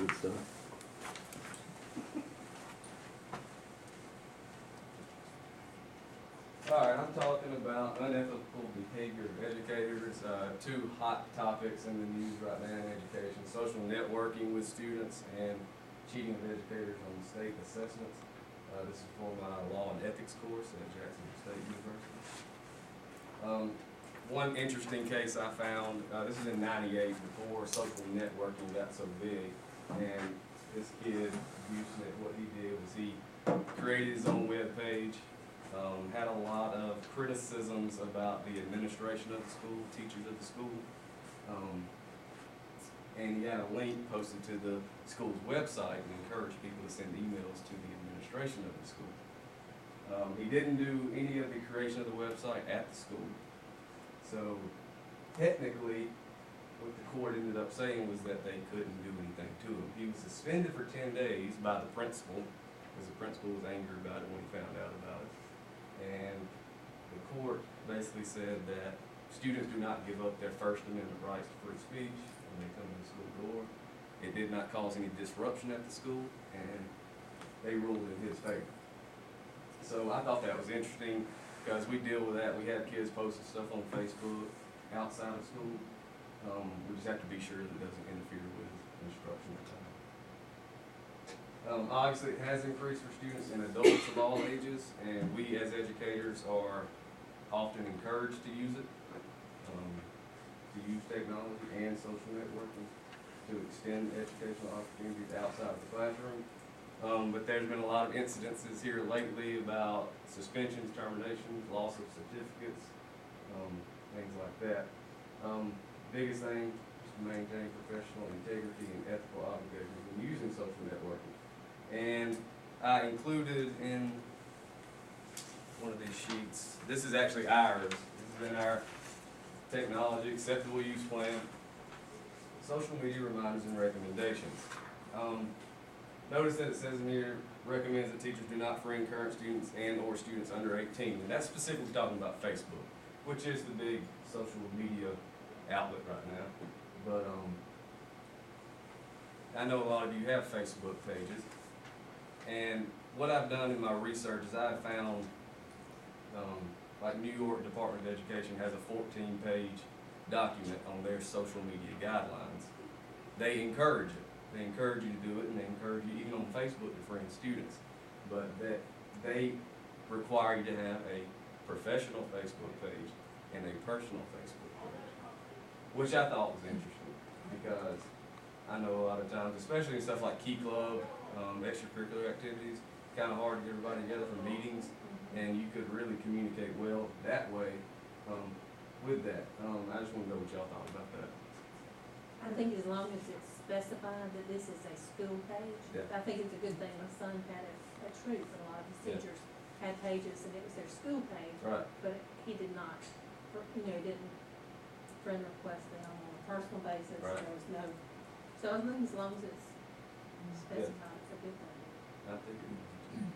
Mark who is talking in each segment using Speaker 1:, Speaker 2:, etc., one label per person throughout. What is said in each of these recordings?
Speaker 1: good stuff.
Speaker 2: Alright, I'm talking about unethical behavior of educators, two hot topics in the news right now in education, social networking with students and cheating of educators on state assessments. This is for my law and ethics course at Jacksonville State University. One interesting case I found, this is in '98 before social networking got so big, and this kid, Usenet, what he did was he created his own web page. Had a lot of criticisms about the administration of the school, teachers of the school, and he had a link posted to the school's website and encouraged people to send emails to the administration of the school. He didn't do any of the creation of the website at the school, so technically what the court ended up saying was that they couldn't do anything to him. He was suspended for 10 days by the principal, because the principal was angry about it when he found out about it. And the court basically said that students do not give up their First Amendment rights to free speech when they come to the school door. It did not cause any disruption at the school, and they ruled in his favor. So I thought that was interesting, because we deal with that. We have kids posting stuff on Facebook outside of school. We just have to be sure that it doesn't interfere with instruction at time. Obviously, it has increased for students and adults of all ages, and we as educators are often encouraged to use it, to use technology and social networking to extend educational opportunities outside of the classroom. But there's been a lot of incidences here lately about suspensions, terminations, loss of certificates, things like that. Biggest thing is to maintain professional integrity and ethical obligations when using social networking. And I included in one of these sheets, this is actually ours. This has been our technology acceptable use plan, social media reminders and recommendations. Notice that it says in here, recommends that teachers do not friend current students and or students under 18. And that's specifically talking about Facebook, which is the big social media outlet right now. But I know a lot of you have Facebook pages. And what I've done in my research is I've found, like New York Department of Education has a 14-page document on their social media guidelines. They encourage it. They encourage you to do it, and they encourage you even on Facebook to friend students. But that they require you to have a professional Facebook page and a personal Facebook page, which I thought was interesting, because I know a lot of times, especially in stuff like Key Club, extracurricular activities, kind of hard to get everybody together for meetings, and you could really communicate well that way with that. I just want to know what y'all thought about that.
Speaker 3: I think as long as it's specified that this is a school page,
Speaker 2: Yeah.
Speaker 3: I think it's a good thing. My son had a Truth, and a lot of his teachers had pages, and it was their school page,
Speaker 2: Right.
Speaker 3: but he did not, he didn't friend request them on a personal basis.
Speaker 2: Right.
Speaker 3: There was no, so I think as long as it's specified, it's a good thing.
Speaker 2: I think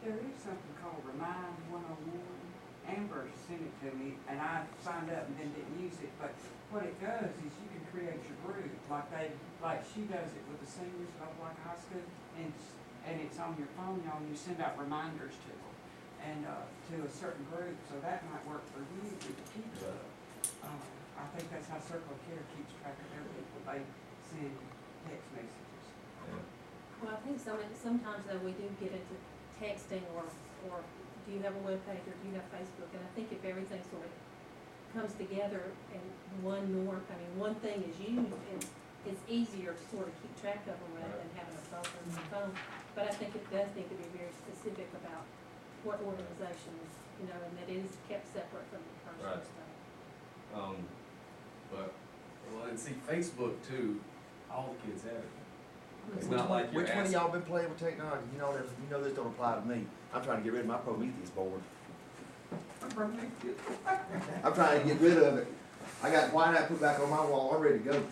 Speaker 4: There is something called Remind 101. Amber sent it to me, and I signed up and then didn't use it, but what it does is you can create your group, like she does it with the seniors of like high school, and it's on your phone, you send out reminders to them, and to a certain group, so that might work for you to keep it. I think that's how Circle of Care keeps track of their people. They send text messages.
Speaker 2: Yeah.
Speaker 3: Well, I think sometimes though we do get into texting or do you have a web page or do you have Facebook? And I think if everything sort of comes together and one thing is used, and it's easier to sort of keep track of them rather than having a phone on the phone. But I think it does need to be very specific about what organizations, and that it is kept separate from the personal
Speaker 2: Right.
Speaker 3: stuff.
Speaker 2: And see, Facebook too, all the kids have it. It's
Speaker 1: Which
Speaker 2: not
Speaker 1: one-
Speaker 2: like you're
Speaker 1: Which one of
Speaker 2: asking.
Speaker 1: y'all been playing with technology? You know this don't apply to me. I'm trying to get rid of my Prometheus board. I'm trying to get rid of it. I got why not put back on my wall, I'm ready to go.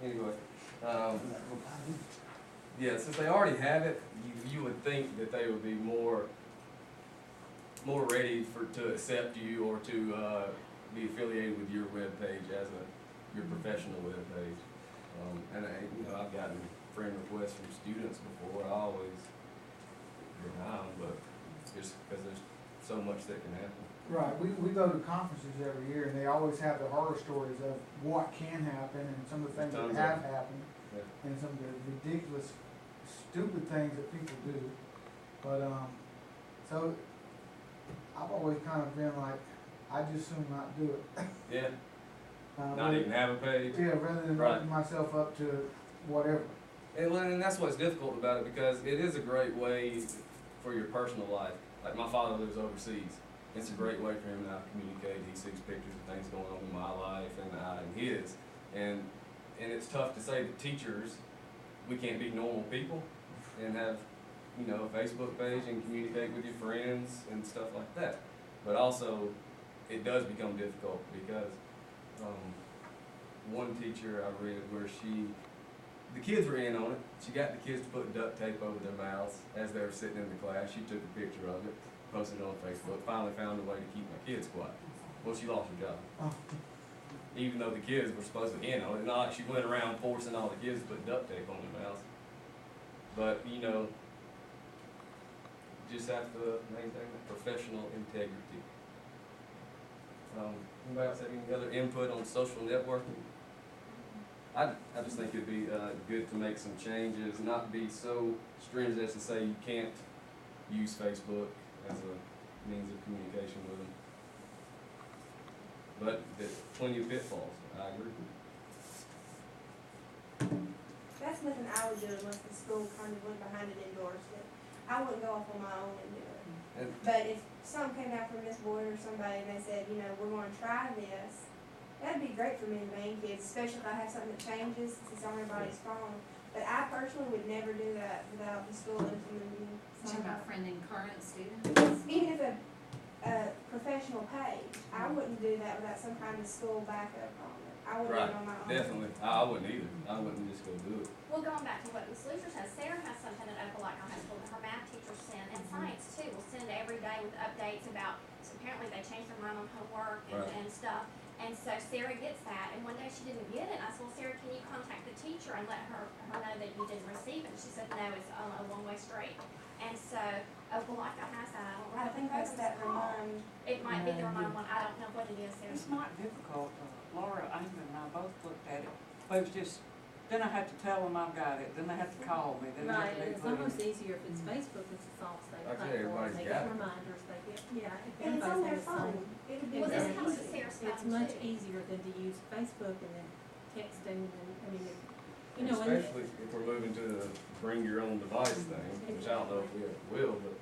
Speaker 2: Anyway, yeah, since they already have it, you would think that they would be more ready to accept you or to be affiliated with your web page as your professional web page. I've gotten friend requests from students before. I always deny them, but just because there's so much that can happen.
Speaker 5: Right, we go to conferences every year, and they always have the horror stories of what can happen, and some of the things that
Speaker 2: Tons of
Speaker 5: have
Speaker 2: them.
Speaker 5: happened,
Speaker 2: Yeah.
Speaker 5: and some of the ridiculous, stupid things that people do. But, so, I've always kind of been like, I just soon not do it.
Speaker 2: Yeah,
Speaker 5: Uh,
Speaker 2: not even have a page.
Speaker 5: Yeah, rather than
Speaker 2: Right.
Speaker 5: open myself up to whatever.
Speaker 2: And that's what's difficult about it, because it is a great way for your personal life. Like, my father lives overseas. It's a great way for him and I to communicate. He sees pictures of things going on in my life and I in his. And it's tough to say that teachers, we can't be normal people and have, a Facebook page and communicate with your friends and stuff like that. But also, it does become difficult because one teacher I read where the kids were in on it. She got the kids to put duct tape over their mouths as they were sitting in the class. She took a picture of it, posted it on Facebook, finally found a way to keep my kids quiet. Well, she lost her job.
Speaker 5: Oh.
Speaker 2: Even though the kids were supposed to be in on it. Not like she went around forcing all the kids to put duct tape on their mouths. But, just have to maintain that professional integrity. Anybody else have any other input on social networking? I just think it'd be good to make some changes, not be so stringent as to say you can't use Facebook as a means of communication with them. But there's plenty of pitfalls, I agree.
Speaker 6: That's nothing I would do unless the school kind of went behind and endorsed it. I wouldn't go off on my own and do it.
Speaker 2: And
Speaker 6: But if something came out from Miss Boyd or somebody and they said, we're gonna try this, that'd be great for me and main kids, especially if I have something that changes, since it's on everybody's phone. But I personally would never do that without the school implementing
Speaker 7: Talking
Speaker 6: something.
Speaker 7: about friending current students.
Speaker 6: Even if a professional page, I wouldn't do that without some kind of school backup on it. I wouldn't do
Speaker 2: Right,
Speaker 6: it on my own.
Speaker 2: definitely. I wouldn't either. I wouldn't just go do it.
Speaker 8: Well, going back to what Ms. Lucer says, Sarah has something at Opelika High School that her math teacher sent, and science too, will send every day with updates about, so apparently they changed their mind on homework
Speaker 2: Right.
Speaker 8: and stuff. And so Sarah gets that, and one day she didn't get it, I said, well, Sarah, can you contact the teacher and let her know that you didn't receive it? And she said, no, it's on a one-way street. And so Opelika has that, I don't know
Speaker 6: I
Speaker 8: what
Speaker 6: think
Speaker 8: the
Speaker 6: that's that
Speaker 8: program is called.
Speaker 6: remind.
Speaker 8: It might be the Remind one, I don't know what it is, Sarah.
Speaker 4: It's not difficult. Laura Angel and I both looked at it, but it was just, then I had to tell them I've got it, then they had to call me, then they
Speaker 3: Right,
Speaker 4: had
Speaker 3: and
Speaker 4: to
Speaker 3: it's
Speaker 4: be put
Speaker 3: almost
Speaker 4: in.
Speaker 3: easier if it's Facebook, it's a soft state
Speaker 2: Like I said,
Speaker 3: platform,
Speaker 2: everybody's
Speaker 3: they
Speaker 2: got
Speaker 3: get
Speaker 2: it.
Speaker 3: reminders, they get, yeah.
Speaker 6: And it's on their
Speaker 3: everybody's the
Speaker 6: phone.
Speaker 3: same.
Speaker 6: It would be
Speaker 8: Well, this
Speaker 6: very
Speaker 8: comes to
Speaker 6: easy.
Speaker 8: Sarah's phone
Speaker 3: It's much
Speaker 8: too.
Speaker 3: easier than to use Facebook and then texting and, and, and
Speaker 2: Especially if we're moving to the bring your own device thing, which I don't know if we ever will, but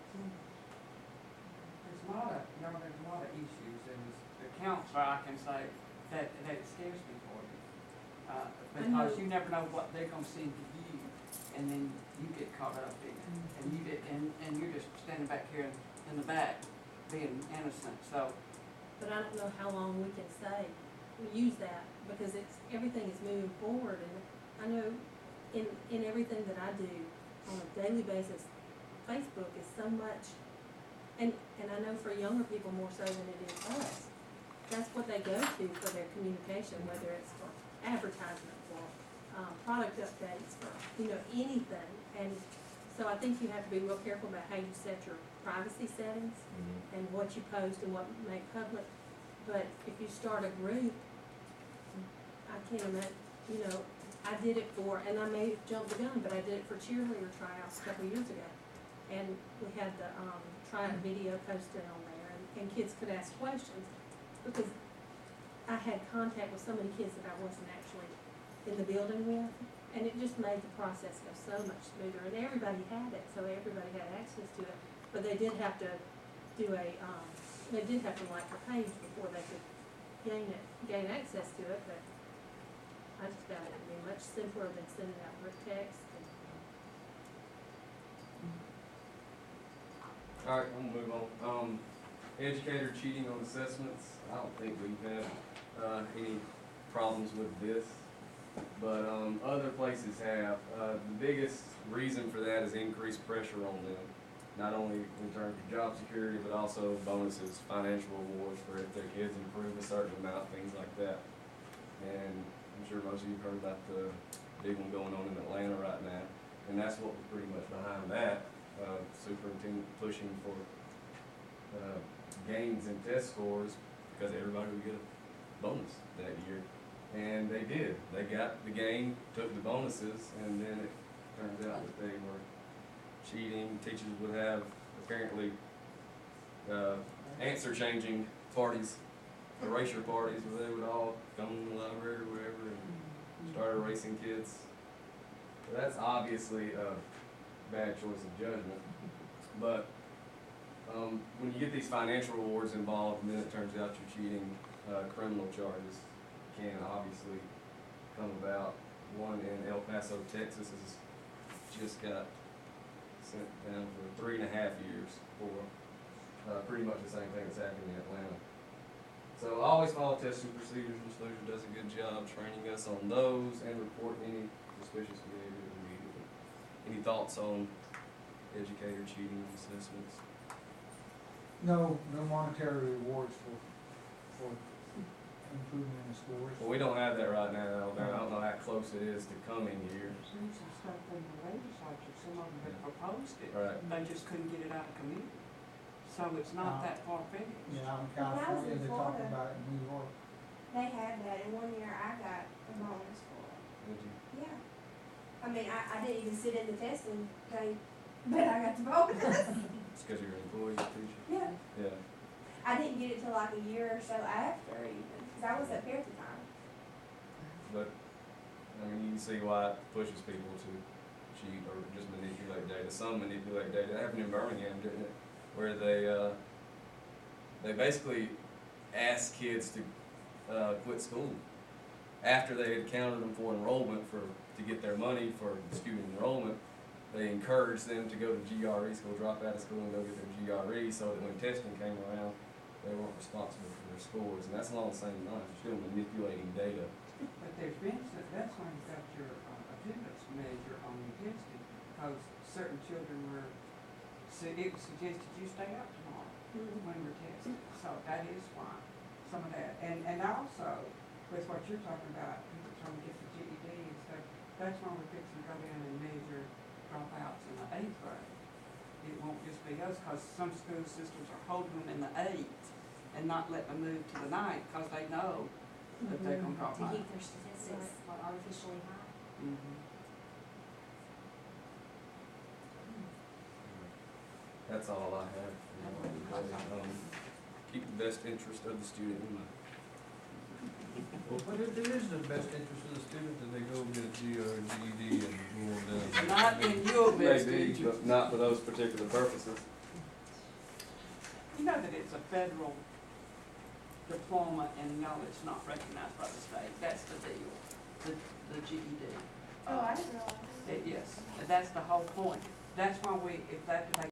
Speaker 4: There's a lot of issues, and the counselor, I can say, that scares me for you. Because you never know what they're gonna send to you, and then you get caught up in it, and you're just standing back here in the back, being innocent, so.
Speaker 3: But I don't know how long we can say, we use that, because everything is moving forward, and I know in everything that I do on a daily basis, Facebook is so much, and I know for younger people more so than it is us. That's what they go to for their communication, whether it's for advertisement, for, product updates, for, anything. And so I think you have to be real careful about how you set your privacy settings and what you post and what you make public. But if you start a group, I can't imagine, I did it for, and I may have jumped the gun, but I did it for cheerleader tryouts a couple of years ago. And we had the, tryout video posted on there, and kids could ask questions, because I had contact with so many kids that I wasn't actually in the building with, and it just made the process go so much smoother, and everybody had it, so everybody had access to it. But they did have to do they did have to like the page before they could gain access to it, but I just found it to be much simpler than sending out group text.
Speaker 2: all right, I'm gonna move on. Educator cheating on assessments. I don't think we've had any problems with this, but other places have. The biggest reason for that is increased pressure on them, not only in terms of job security, but also bonuses, financial rewards for if their kids improve a certain amount, things like that. And I'm sure most of you have heard about the big one going on in Atlanta right now. And that's what was pretty much behind that, superintendent pushing for, gains in test scores because everybody would get a bonus that year. And they did. They got the gain, took the bonuses, and then it turns out that they were cheating. Teachers would have apparently answer changing parties, erasure parties, where they would all come to the library or wherever and start erasing kids. So that's obviously a bad choice of judgment. But when you get these financial rewards involved and then it turns out you're cheating, criminal charges can obviously come about. One in El Paso, Texas has just got sent down for 3.5 years for pretty much the same thing that's happening in Atlanta. So always follow testing procedures. Ms. Lucier does a good job training us on those and report any suspicious behavior immediately. Any thoughts on educator cheating assessments?
Speaker 5: No monetary rewards for improvement in the scores.
Speaker 2: Well, we don't have that right now in Alabama. I don't know how close it is to coming here.
Speaker 4: There's some stuff in the legislature, some of them have proposed it.
Speaker 2: Right.
Speaker 4: They just couldn't get it out of committee. So it's not that far-fetched.
Speaker 5: Yeah, out in
Speaker 6: When I was
Speaker 5: California,
Speaker 6: in
Speaker 5: they're talking
Speaker 6: Florida,
Speaker 5: about it in New York.
Speaker 6: They had that, and one year I got a bonus for it.
Speaker 2: Did you?
Speaker 6: Yeah. I mean, I didn't even sit in the testing thing, but I got the bonus.
Speaker 2: It's because you're an employee teacher.
Speaker 6: Yeah.
Speaker 2: Yeah.
Speaker 6: I didn't get it till like a year or so after even, because I was up here at the time.
Speaker 2: But, I mean, you can see why it pushes people to cheat or just manipulate data. Some manipulate data. That happened in Birmingham, didn't it? Where they basically asked kids to quit school after they had counted them for enrollment to get their money for student enrollment. They encouraged them to go to GRE school, drop out of school and go get their GRE, so that when testing came around, they weren't responsible for their scores. And that's along the same lines. You're still manipulating data.
Speaker 4: But there's been, that's why you've got your attendance measure on your testing, because certain children were, so it was suggested you stay out tomorrow when we're testing. So that is why, some of that. And also, with what you're talking about, people trying to get the GED and stuff, that's why we're fixing to go down and measure dropouts in the 8th grade. It won't just be us, because some school systems are holding them in the 8th and not letting them move to the 9th, because they know that they're gonna drop
Speaker 7: To
Speaker 4: out.
Speaker 7: keep their statistics like artificially high.
Speaker 4: Mhm.
Speaker 2: That's all I have. Keep the best interest of the student in mind.
Speaker 9: But it is in the best interest of the student that they go get a GED and go on down.
Speaker 4: Not in your best
Speaker 2: Maybe,
Speaker 4: interest.
Speaker 2: but not for those particular purposes.
Speaker 4: You know that it's a federal diploma and no, it's not recognized by the state. That's the deal, the GED.
Speaker 6: Oh, I didn't realize.
Speaker 4: Yes, that's the whole point. That's why if they